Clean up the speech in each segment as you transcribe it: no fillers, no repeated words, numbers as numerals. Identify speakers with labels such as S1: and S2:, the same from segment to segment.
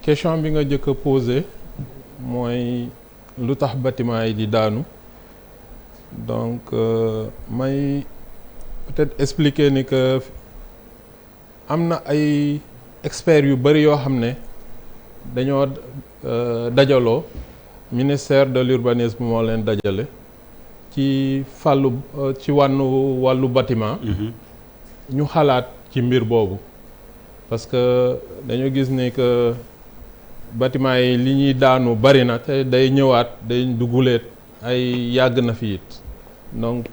S1: question bi nga jëkk a posé mooy lu tax bâtiment yi di daanu donc may peut-être expliquer ni que am na ay experts yu bari yoo xam ne dañoo dajaloo ministère de l'urbanisme moo leen dajale ci ci wàllu bâtiment ñu xalaat ci mbir boobu parce que dañoo gis ni que bâtiment yi li ñuy daanu bari na te day ñëwaat day duguleet ay yàgg na fi it donc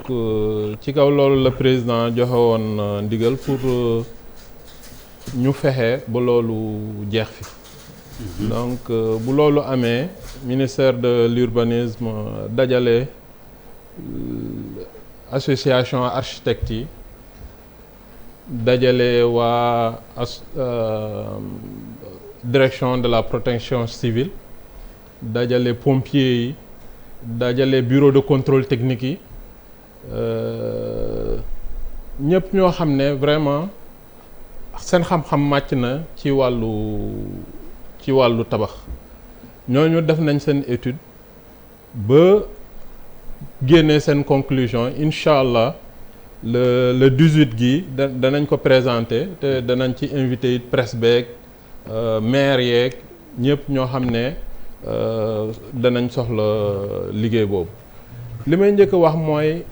S1: ci kaw loolu la président joxe woon ndigal pour ñu fexe ba loolu jeex fi donc bu loolu amee ministère de l'urbanisme dajale association architectes yi dajale waa direction de la protection civile dajale pompiers yi dajale bureau de contrôle technique yi ñëpp ñoo xam ne vraiment seen xam-xam màcc na ci wàllu tabax ñooñu def nañ seen étude ba génne seen conclusion incha allah le 18 gi danañ ko présenter te danañ ci invité it presse beeg maire yeeg ñëpp ñoo xam ne danañ soxla liggéey boobu li may njëkk a wax mooy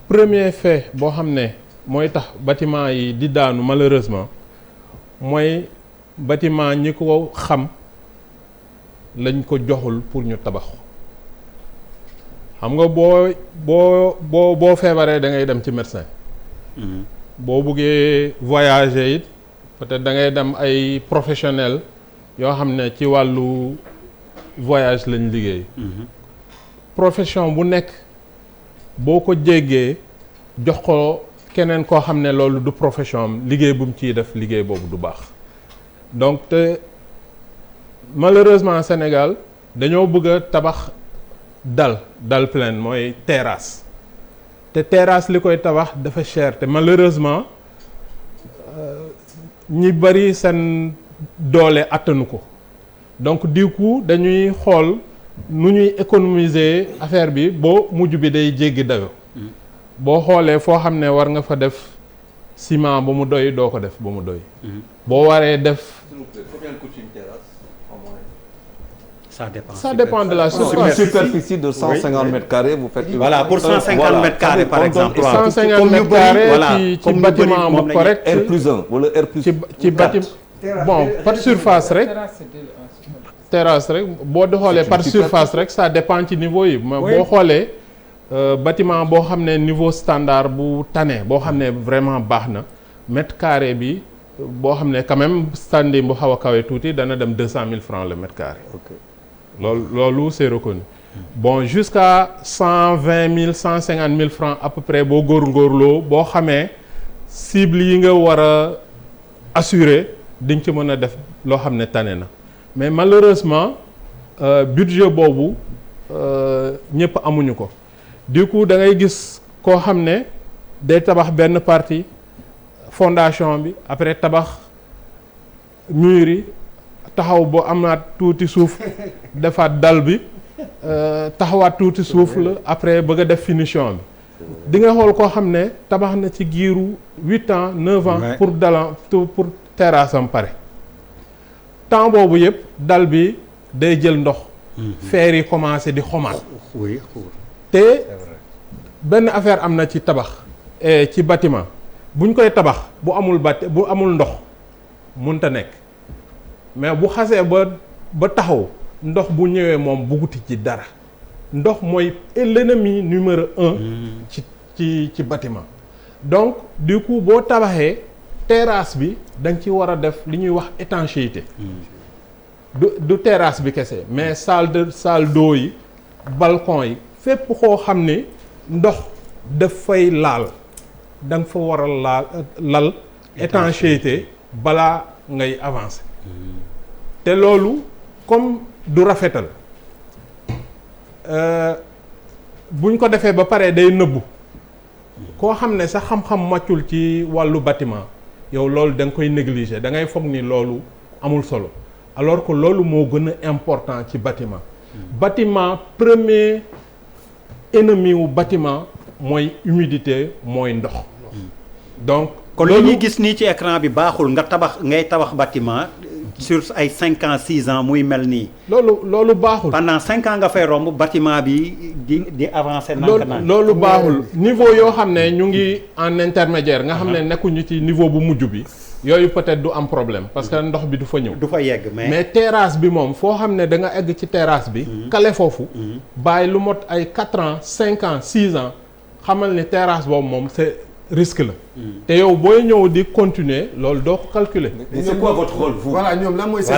S1: premier fait boo xam ne mooy tax bâtiment yi di daanu malheureusement mooy bâtiment ñi ko xam lañ ko joxul pour ñu tabax xam nga boo feebaree da ngay dem ci médecin boo buggee voyager it peut-être da ngay dem ay professionnels yoo xam ne ci wàllu voyage lañ liggéey profession bu nekk boo ko jéggee jox ko keneen koo xam ne loolu du profession am liggéey bu mu ciy def liggéey boobu du baax donc te malheureusement Sénégal dañoo bëgg a tabax dal plein mooy terrasse te terrasse li koy tabax dafa cher te malheureusement ñi bari seen doole attanu ko donc du coup dañuy xool nu ñuy économiser affaire bi boo mujj bi day jéggi dayo boo xoolee foo xam ne war nga fa def ciment ba mu doy doo ko def ba mu doy boo waree def ça dépend de la
S2: superficie de 150 mètres carrés vous faites
S3: voilà pour 150 mètres carrés par exemple
S1: 150 mètres carrés ci bâtiment bu correct
S2: R+1 wala R+4
S1: ci bâtiment bon par surface rek terrasse rek boo di xoolee par surface rek ça dépend ci niveau yi mais boo xoolee bâtiment boo xam ne niveau standard bu tane boo xam ne vraiment baax na mètre carré bi boo xam ne quand même standing bu xaw a kawe tuuti dana dem 200 000 francs le mètre carré loolu c'est reconnu bon jusqu'à 120 000 150 000 francs à peu près boo góorgóorloo boo xamee cible yi nga war a assurer di nga ci mën a def loo xam ne tane na mais malheureusement budget boobu ñëpp amuñu ko du coup da ngay gis koo xam ne day tabax benn partie fondation bi après tabax mur yi taxaw boo amaat tuuti suuf defaat dal bi taxawaat tuuti suuf la après bëgg a def finition bi di nga xool koo xam ne tabax na ci giiru 8 ans 9 ans pour terrasse am pare temps boobu yëpp dal bi day jël ndox fer yi commencé di xomaat te benn affaire am na ci tabax ci bâtiment buñ koy tabax bu amul ndox mënta nekk mais bu xasee ba taxaw ndox bu ñëwee moom bugguti ci dara ndox mooy l'ennemi numéro 1 ci bâtiment donc du coup boo tabaxee terrasse bi da nga ci war a def li ñuy wax étanchéité du terrasse bi kese mais salle d'eau yi balcon yi fépp koo xam ne ndox daf fay laal da nga fa war a lal étanchéité balaa ngay avancer te loolu comme du rafetal buñ ko defee ba pare day nëbbu koo xam ne sa xam-xam màccul ci wàllu bâtiment yow loolu da nga koy négliger da ngay foog ni loolu amul solo alors que loolu moo gën a important ci bâtiment bâtiment premier ennemi wu bâtiment mooy humidité mooy ndox donc
S3: kon li ñuy gis nii ci écran bi baaxul ngay tabax bâtiment sur ay 5 ans 6 ans muy mel nii.
S1: loolu baaxul.
S3: pendant 5 ans nga fay romb bâtiment bi di avancer.
S1: loolu baaxul niveau yoo xam ne ñu ngi en intermédiaire nga xam ne nekkuñu ci niveau bu mujj bi yooyu peut-être du am problème parce que ndox bi du fa ñëw.
S3: du fa yegg
S1: mais terrasse bi moom foo xam ne da nga egg ci terrasse bi. kale foofu. bàyyi lu mot ay 4 ans 5 ans 6 ans xamal ni terrasse boobu moom c'est risque la. te yow booy ñëw di continuer loolu doo ko calculer.
S2: mais c'est quoi votre rôle vous.
S4: voilà ñoom lan mooy seen.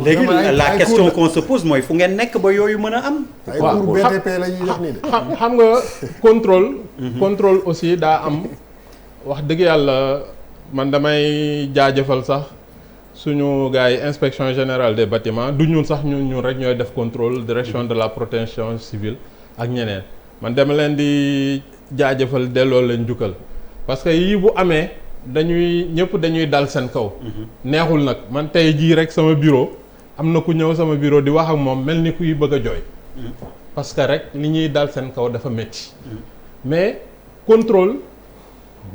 S3: léegi la question qu'on se pose mooy fu ngeen nekk ba yooyu mën a am.
S4: waaw ay cours BTP la ñuy jox nii de.
S1: xam nga contrôle aussi daa am wax dëgg yàlla man damay jaajëfal sax suñu gars yi inspection générale des bâtiments du ñun sax ñun rek ñooy def contrôle direction de la protection civile ak ñeneen man dama leen di. jaajëfal delloo leen jukkal parce que yii bu amee ñëpp dañuy dal seen kaw. neexul nag man tey jii rek sama bureau am na ku ñëw sama bureau di wax ak moom mel ni kuy bëgg a jooy. parce que rek li ñuy dal seen kaw dafa métti. mais contrôle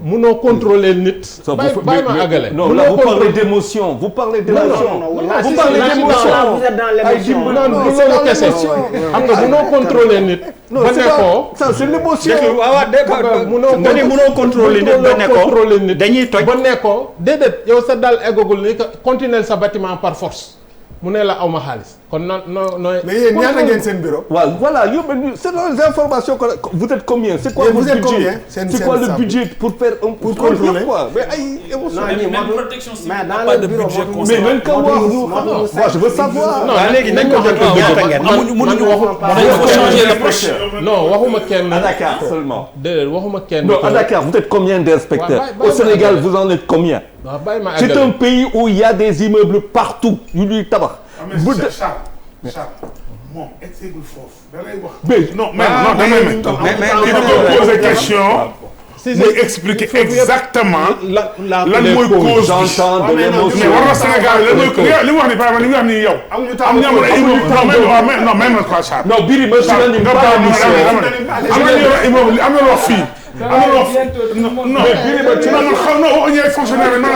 S1: munoo contrôler nit. bàyyi ma àggale.
S2: non là vous parlez d'émotion vous parlez d'émotion.
S4: vous parlez d'émotion
S5: vous êtes dans l'émotion.
S1: non loolu kese xam nga munoo contrôler nit. ba nekkoo
S2: ça c'est l'émotion.
S3: munoo contrôler nit ba nekkoo dañuy toj
S1: ba nekkoo déedéet yow sa dal eggagul ni que continuer sa bâtiment par force mu ne la aw ma xaalis kon non.
S4: mais yéen ñaata ngeen seen bureau.
S2: waaw voilà yow c'est les informations que vous êtes combien. c'est quoi
S4: vous êtes combien
S2: c'est quoi le budget pour faire pour contrôler quoi mais ay émotion.
S5: même protection civile n'a pas de budget
S2: mais nañ ko wax nous moi je veux savoir.
S3: non léegi nañ ko jël ñaata ngeen.
S5: mënuñu changer l'approche.
S1: non waxuma kenn.
S2: à Dakar seulement.
S1: déedéet waxuma kenn.
S2: non à Dakar vous êtes combien d'inspecteurs. au Sénégal vous en êtes combien. c'est un pays où il y a des immeubles partout yu ñuy tabax.
S6: Charles moom exegul foofu da lay wax.
S2: mais
S6: non mais il faut poser question. muy expliquer exactement. lan mooy cause
S2: j'entends de l'émotion.
S6: mais war na Sénégal li mu wax ni par exemple li mu wax ni yow. am na ay immeuble non même quoi Charles.
S2: non Biri ma
S6: am na loo fii. non fonctionnaire
S2: non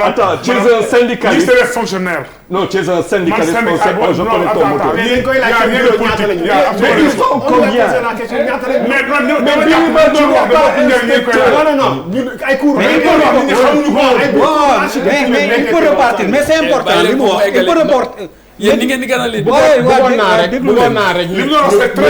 S2: attends tu es un syndicaliste.
S6: liste des fonctionnaires.
S2: non tu es un syndicaliste responsable je connais ton moto.
S6: mais
S2: ils sont combien.
S3: mais il peut repartir mais c'est important li mu wax il peut reporter.
S5: yéen ni ngeen di gën a leen.
S1: bëggoon naa rek
S6: li mu doon wax c'est très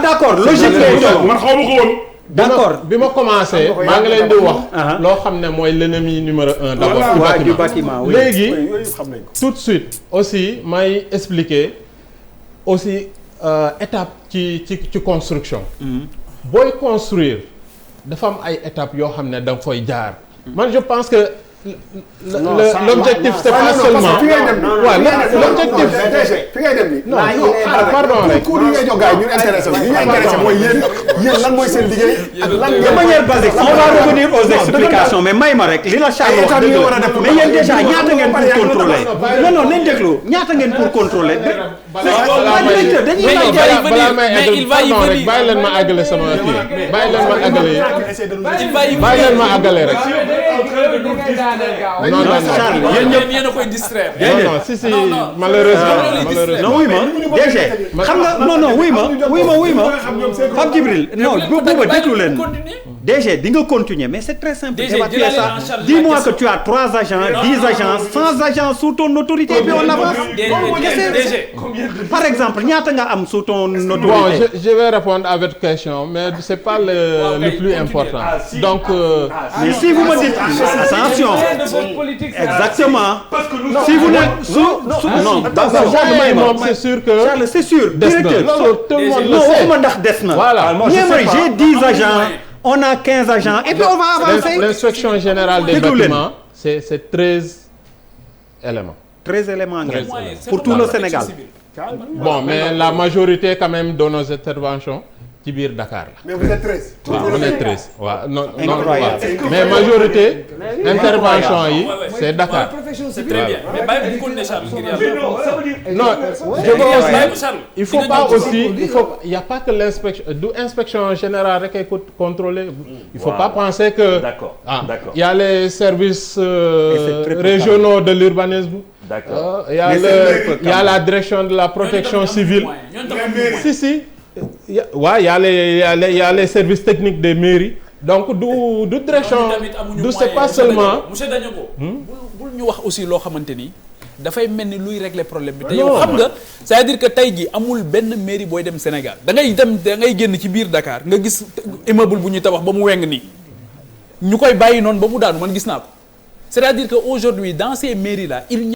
S3: d'accord logique lay doon.
S6: man xaw ma ko woon.
S3: d'accord
S1: bi ma commencé maa ngi leen di wax. loo xam ne mooy l'ennemi numéro 1 d'abord
S3: du bâtiment
S1: léegi tout de suite aussi may expliquer aussi étape ci construction. booy construire dafa am ay étapes yoo xam ne da nga koy jaar. man je pense que. l'objectif c'est pas seulement waaw l'objectif
S4: fi ngay dem
S1: non pardon rek
S4: cours yi ngay jox gars yi ñun intéressé ñu intéressé mooy yéen lan mooy seen liggéey ak lan
S3: de manière basique on va revenir aux explications mais may ma rek li la Charles wax dëgg la mais yéen déjà ñaata ngeen pour contrôler non nañ déglu ñaata ngeen pour contrôler
S1: balaa may egg pardon rek bàyyi leen ma àggale sama kii bàyyi leen ma àggale bàyyi leen ma àggale rek non
S5: yéen a koy distraire.
S1: non si malheureusement
S3: non wuy ma DG xam nga non wuy ma Pape Djibril non booba déglu leen DG di nga continuer mais c'est très simple d'évacuer ça. Dis-moi que tu as 3 agents 10 agents 100 agents sous ton autorité puis on avance. Par exemple ñaata nga am sous ton autorité.
S1: Bon je vais répondre à votre question mais c'est pas le plus important. Donc
S3: mais si vous me dites attention exactement si vous ne non
S1: moom c'est sûr que
S3: Charles c'est sûr directeur
S1: tout le monde le
S3: non
S1: sait.
S3: waxuma ndax des na
S1: Voilà
S3: j'ai 10 agents on a 15 agents et puis on va avancer.
S1: L'inspection générale des bâtiments c'est 13 éléments.
S3: 13 éléments pour tout le Sénégal.
S1: Bon mais la majorité quand même de nos interventions ci biir Dakar la.
S4: mais vous êtes 13.
S1: waaw on est 13 waaw non non mais majorité intervention yi c'est Dakar.
S5: C'est très bien mais bàyyi bu continuer Charles ngir yàlla.
S1: non je veux aussi il faut pas aussi il y a pas que l'inspection du inspection générale rek ay contrôler. il faut pas penser que.
S2: d'accord
S1: il y a les services régionaux de l'urbanisme.
S2: D'accord.
S1: Il y a la direction de la protection civile. Si. Il y a les services techniques des mairies. Donc du direction du c'est pas seulement.
S5: monsieur Dagnoko. bul ñu wax aussi loo xamante ni dafay mel ni luy régler problème bi. te yow xam nga c'est-à-dire que tey jii amul benn mairie booy dem Sénégal da ngay génn ci biir Dakar nga gis immeuble bu ñuy tabax ba mu weng nii ñu koy bàyyi noonu ba mu daanu man gis naa ko c'est-à-dire que aujourd'hui dans ces mairies là